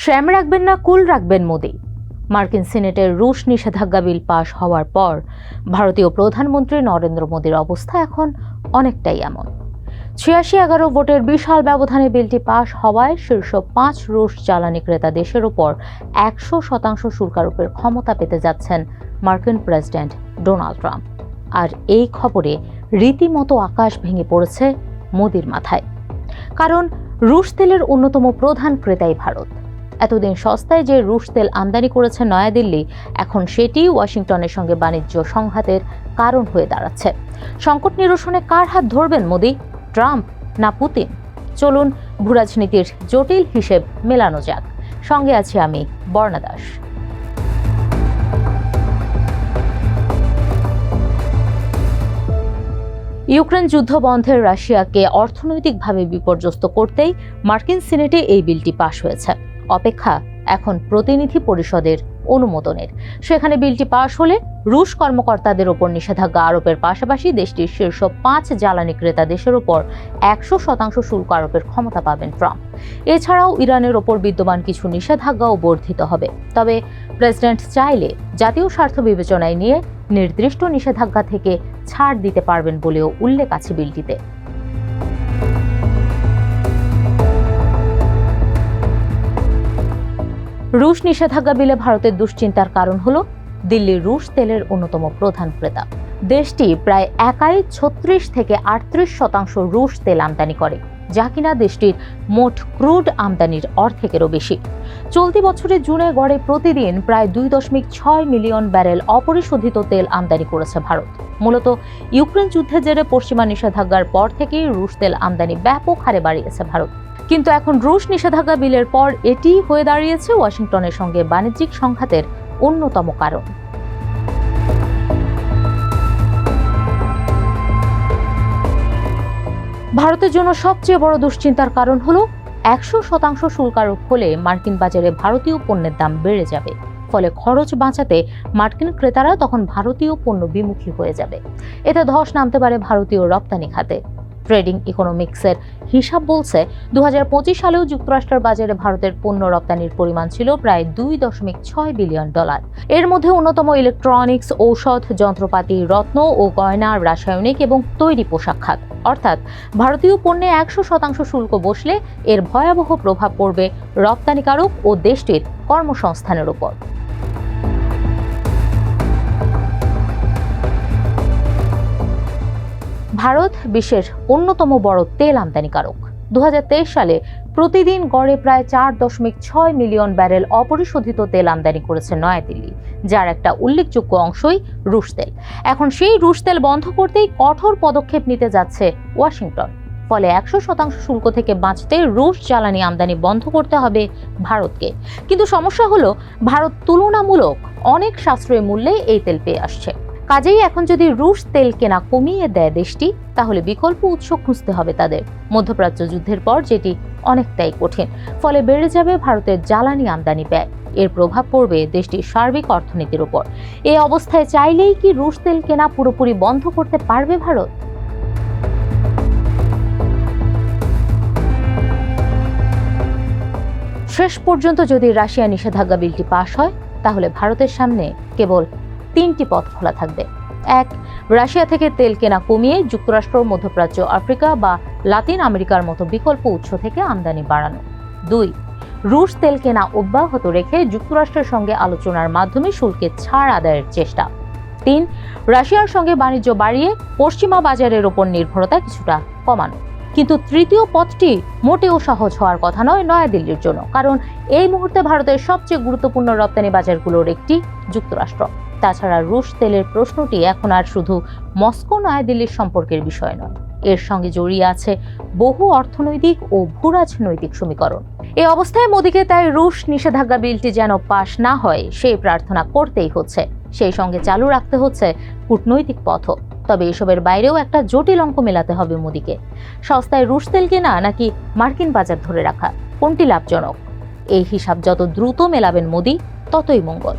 শ্যাম রাখবেন না কুল রাখবেন মোদি। মার্কিন সিনেটের রুশ নিষেধাজ্ঞা বিল পাশ হওয়ার পর ভারতীয় প্রধানমন্ত্রী নরেন্দ্র মোদির অবস্থা এখন অনেকটাই এমন। ৮৬-১১ ভোটের বিশাল ব্যবধানে বিলটি পাশ হওয়ায় শীর্ষ ৫ রুশ জ্বালানি ক্রেতা দেশের উপর ১০০% শুল্ক আরোপের ক্ষমতা পেতে যাচ্ছেন মার্কিন প্রেসিডেন্ট ডোনাল্ড ট্রাম্প। আর এই খবরে রীতিমতো আকাশ ভেঙে পড়েছে মোদির মাথায়। কারণ রুশ তেলের অন্যতম প্রধান ক্রেতাই ভারত। এতদিন সস্তায় যে রুশ তেল আমদানি করেছে নয়াদিল্লি, এখন সেটি ওয়াশিংটনের সঙ্গে বাণিজ্য সংঘাতের কারণ হয়ে দাঁড়াচ্ছে। সংকট নিরসনে কার হাত ধরবেন মোদি, ট্রাম্প না পুতিন? চলুন ভূরাজনীতির জটিল হিসেব মেলানো যাক। সঙ্গে আছি আমি, বর্ণা দাস। ইউক্রেন যুদ্ধ বন্ধের রাশিয়াকে অর্থনৈতিকভাবে বিপর্যস্ত করতেই মার্কিন সিনেটে এই বিলটি পাশ হয়েছে। অপেক্ষা এখন প্রতিনিধি পরিষদের অনুমোদনের। সেখানে বিলটি পাশ হলে রুশ কর্মকর্তাদের ওপর নিষেধাজ্ঞা আরোপের পাশাপাশি দেশটির শীর্ষ ৫ জ্বালানি ক্রেতা দেশের ওপর ১০০% শুল্ক আরোপের ক্ষমতা পাবেন ট্রাম্প। এছাড়াও ইরানের ওপর বিদ্যমান কিছু নিষেধাজ্ঞাও বর্ধিত হবে। তবে প্রেসিডেন্ট চাইলে জাতীয় স্বার্থ বিবেচনায় নিয়ে নির্দিষ্ট নিষেধাজ্ঞা থেকে ছাড় দিতে পারবেন বলেও উল্লেখ আছে বিলটিতে। রুশ নিষেধাজ্ঞা বিলে ভারতের দুশ্চিন্তার কারণ হলো দিল্লির রুশ তেলের অন্যতম প্রধান ক্রেতা। দেশটি প্রায় একাই ৩৬ থেকে ৩৮% রুশ তেল আমদানি করে, যা কিনা দেশটির মোট ক্রুড আমদানির অর্ধেকেরও বেশি। চলতি বছরের জুনে গড়ে প্রতিদিন প্রায় ২.৬ মিলিয়ন ব্যারেল অপরিশোধিত তেল আমদানি করেছে ভারত। মূলত ইউক্রেন যুদ্ধের জেরে পশ্চিমা নিষেধাজ্ঞার পর থেকেই রুশ তেল আমদানি ব্যাপক হারে বাড়িয়েছে ভারত। কিন্তু এখন রুশ নিষেধাজ্ঞা বিলের পর এটি হয়ে দাঁড়িয়েছে ওয়াশিংটনের সঙ্গে বাণিজ্যিক সংঘাতের অন্যতম কারণ। ভারতের জন্য সবচেয়ে বড় দুশ্চিন্তার কারণ হলো ১০০% শুল্ক আরোপ হলে মার্কিন বাজারে ভারতীয় পণ্যের দাম বেড়ে যাবে। ফলে খরচ বাঁচাতে মার্কিন ক্রেতারা তখন ভারতীয় পণ্য বিমুখী হয়ে যাবে। এতে ধস নামতে পারে ভারতীয় রপ্তানি খাতে। ট্রেডিং ইকোনমিক্সের হিসাব বলছে ২০২৫ সালেও যুক্তরাষ্ট্রের বাজারে ভারতের পণ্য রপ্তানির পরিমাণ ছিল প্রায় $২.৬ বিলিয়ন। এর মধ্যে অন্যতম ইলেকট্রনিক্স, ঔষধ, যন্ত্রপাতি, রত্ন ও গয়না, রাসায়নিক এবং তৈরি পোশাক খাত। অর্থাৎ ভারতীয় পণ্যে ১০০% শুল্ক বসলে এর ভয়াবহ প্রভাব পড়বে রপ্তানিকারক ও দেশটির কর্মসংস্থানের উপর। ভারত বিশ্বের অন্যতম বড় তেল আমদানিকারক। ২০২৩ সালে প্রতিদিন গড়ে প্রায় ৪.৬ মিলিয়ন ব্যারেল অপরিশোধিত তেল আমদানি করেছে নয়াদিল্লি, যার একটা উল্লেখযোগ্য অংশই রুশ তেল। এখন সেই রুশ তেল বন্ধ করতেই কঠোর পদক্ষেপ নিতে যাচ্ছে ওয়াশিংটন। ফলে ১০০% শুল্ক থেকে বাঁচতে রুশ জ্বালানি আমদানি বন্ধ করতে হবে ভারতকে। কিন্তু সমস্যা হলো ভারত তুলনামূলক অনেক সাশ্রয়ী মূল্যে এই তেল পেয়ে আসছে। কাজেই এখন যদি রুশ তেল কেনা কমিয়ে দেয় দেশটি, তাহলে বিকল্প উৎস খুঁজতে হবে তাদের। মধ্যপ্রাচ্য যুদ্ধের পর যেটি অনেকটাই কঠিন। ফলে বেড়ে যাবে ভারতের জ্বালানি আমদানি ব্যয়। এর প্রভাব পড়বে দেশটির সার্বিক অর্থনীতির উপর। এই অবস্থায় চাইলেই কি রুশ তেল কেনা পুরোপুরি বন্ধ করতে পারবে ভারত? শেষ পর্যন্ত যদি রাশিয়া নিষেধাজ্ঞা বিলটি পাশ হয়, তাহলে ভারতের সামনে কেবল ৩টি পথ খোলা থাকবে। ১. রাশিয়া থেকে তেল কেনা কমিয়ে যুক্তরাষ্ট্র, মধ্যপ্রাচ্য, আফ্রিকা বা লাতিন আমেরিকার মতো বিকল্প উৎস থেকে আমদানি বাড়ানো। ২. রুশ তেল কেনা অব্যাহত রেখে যুক্তরাষ্ট্রের সঙ্গে আলোচনার মাধ্যমে শুল্কের ছাড় আদায়ের চেষ্টা। ৩. রাশিয়ার সঙ্গে বাণিজ্য বাড়িয়ে পশ্চিমা বাজারের ওপর নির্ভরতা কিছুটা কমানো। কিন্তু তৃতীয় পথটি মোটেও সহজ হওয়ার কথা নয় নয়াদিল্লির জন্য, কারণ এই মুহূর্তে ভারতের সবচেয়ে গুরুত্বপূর্ণ রপ্তানি বাজারগুলোর একটি যুক্তরাষ্ট্র। তাছাড়া রুশ তেলের প্রশ্নটি এখন আর শুধু মস্কো নয়াদিল্লির সম্পর্কের বিষয় নয়, এর সঙ্গে জড়িয়ে আছে বহু অর্থনৈতিক ও ভূরাজনৈতিক সমীকরণ। এই অবস্থায় মোদিকে তাই রুশ নিষেধাজ্ঞা বিলটি যেন পাশ না হয় সেই প্রার্থনা করতেই হচ্ছে। সেই সঙ্গে চালু রাখতে হচ্ছে কূটনৈতিক পথও। তবে এসবের বাইরেও একটা জটিল অঙ্ক মেলাতে হবে মোদিকে। সস্তায় রুশ তেল কেনা নাকি মার্কিন বাজার ধরে রাখা, কোনটি লাভজনক? এই হিসাব যত দ্রুত মেলাবেন মোদি, ততই মঙ্গল।